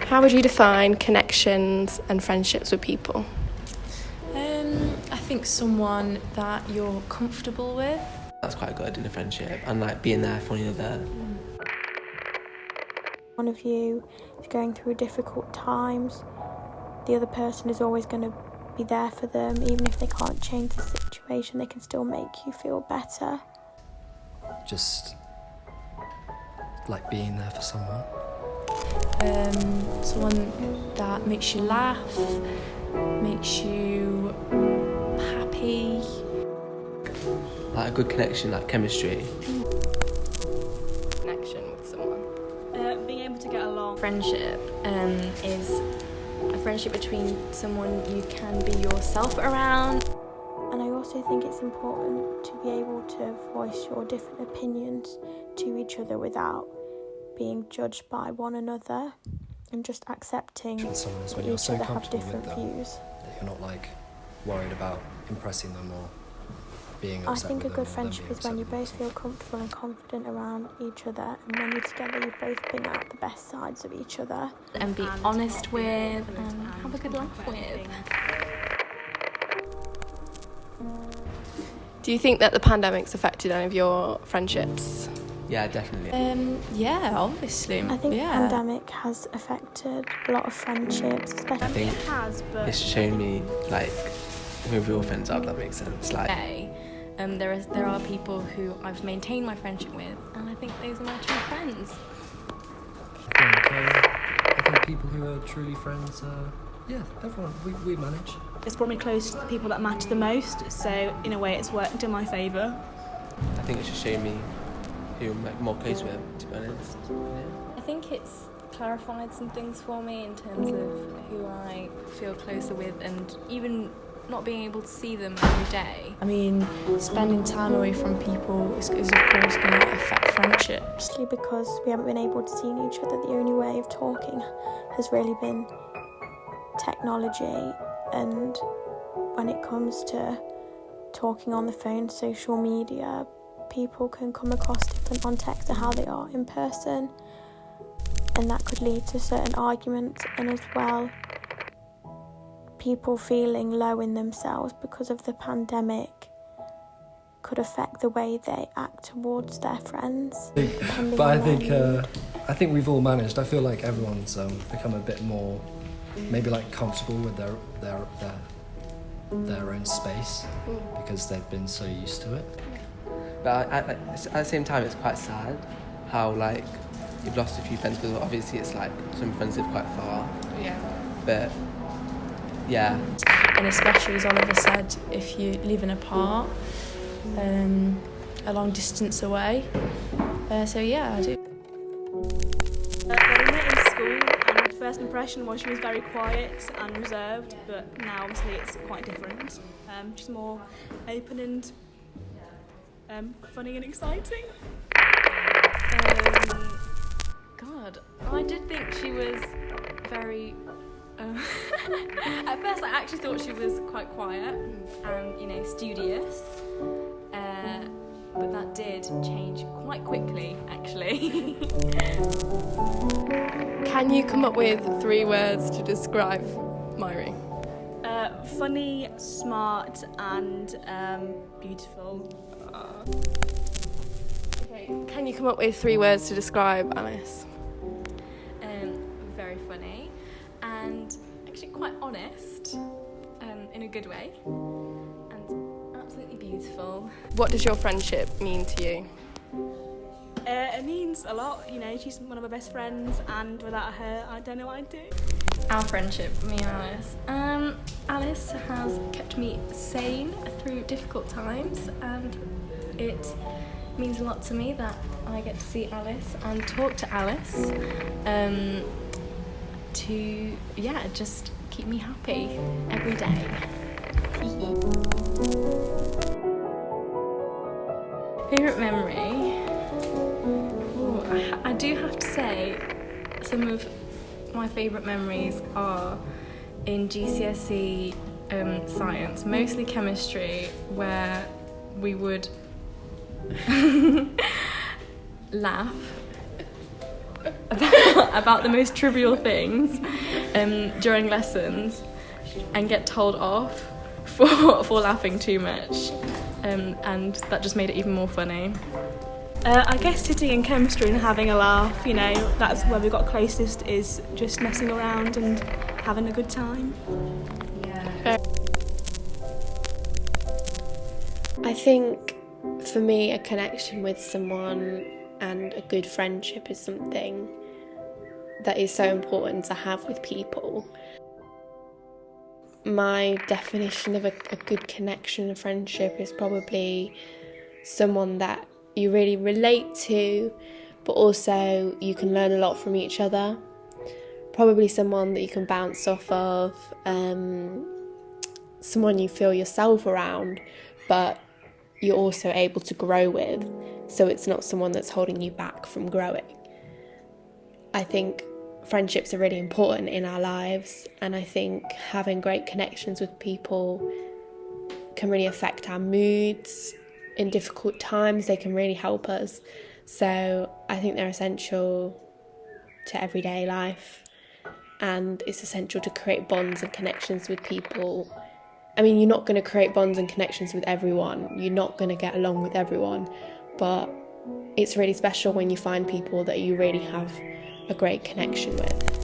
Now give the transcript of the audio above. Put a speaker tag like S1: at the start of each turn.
S1: How would you define connections and friendships with people?
S2: I think someone that you're comfortable with.
S3: That's quite good in a friendship, and like being there for one another.
S4: One of you is going through difficult times, the other person is always going to be there for them. Even if they can't change the situation, they can still make you feel better.
S5: Just like being there for someone.
S2: Someone that makes you laugh, makes you happy.
S3: Like a good connection, like chemistry.
S1: Connection with someone.
S6: Being able to get along.
S2: Friendship is a friendship between someone you can be yourself around.
S4: And I also think it's important to be able to voice your different opinions to each other without being judged by one another, and just accepting
S5: Someone is
S4: that
S5: when you're
S4: each
S5: so
S4: other have
S5: comfortable with
S4: different
S5: them
S4: views.
S5: that you're not like worried about impressing them or being
S4: I
S5: upset
S4: think a
S5: with
S4: good
S5: them or them
S4: friendship
S5: being
S4: is when
S5: upset
S4: you
S5: with
S4: both feel comfortable and confident around each other, and when you're together you both bring out the best sides of each other.
S2: And be honest with, and have a good laugh with.
S1: Do you think that the pandemic's affected any of your friendships?
S3: Yeah, definitely.
S2: Yeah, obviously.
S4: I think the
S2: yeah.
S4: pandemic has affected a lot of friendships, especially.
S3: I think
S6: It has, but
S3: it's shown me like who real friends are, if that makes sense. Like
S2: There are people who I've maintained my friendship with, and I think those are my true friends.
S5: I think people who are truly friends, everyone, we manage.
S6: it's brought me close to the people that matter the most, so in a way it's worked in my favour.
S3: I think it should show me who I'm like more close with, to be honest.
S2: I think it's clarified some things for me in terms of who I feel closer with, and even not being able to see them every day. I mean, spending time away from people is of course going to affect friendships.
S4: Mostly because we haven't been able to see each other, the only way of talking has really been technology, and when it comes to talking on the phone, social media, people can come across different on text to how they are in person, and that could lead to certain arguments, and as well people feeling low in themselves because of the pandemic could affect the way they act towards their friends.
S5: But I think we've all managed. I feel like everyone's become a bit more maybe like comfortable with their own space because they've been so used to it.
S3: But at the same time, it's quite sad how like you've lost a few friends, because obviously it's like some friends live quite far.
S1: Yeah.
S3: But yeah.
S2: And especially, as Oliver said, if you're living apart, a long distance away. So yeah, I do.
S6: We met in school, and the first impression was she was very quiet and reserved, but now obviously it's quite different. She's more open and funny and exciting.
S2: God, I did think she was very... At first I actually thought she was quite quiet and, studious. But that did change quite quickly, actually.
S1: Can you come up with 3 words to describe Myri?
S6: Funny, smart and beautiful.
S1: Okay. Can you come up with 3 words to describe Alice?
S2: Very funny and actually quite honest, in a good way, and absolutely beautiful.
S1: What does your friendship mean to you?
S6: It means a lot, she's one of my best friends, and without her I don't know what I'd do.
S2: Our friendship, me and Alice. Alice has kept me sane through difficult times, and it means a lot to me that I get to see Alice and talk to Alice to just keep me happy every day. Favourite memory? Ooh, I do have to say some of my favourite memories are in GCSE science, mostly chemistry, where we would laugh about the most trivial things during lessons and get told off for laughing too much, and that just made it even more funny.
S6: I guess sitting in chemistry and having a laugh, you know, that's where we got closest, is just messing around and having a good time.
S7: I think for me a connection with someone and a good friendship is something that is so important to have with people. My definition of a good connection and friendship is probably someone that you really relate to, but also you can learn a lot from each other. Probably someone that you can bounce off of, someone you feel yourself around, but you're also able to grow with, so it's not someone that's holding you back from growing. I think friendships are really important in our lives, and I think having great connections with people can really affect our moods. In difficult times, they can really help us. So I think they're essential to everyday life, and it's essential to create bonds and connections with people. I mean, you're not going to create bonds and connections with everyone. You're not going to get along with everyone, but it's really special when you find people that you really have a great connection with.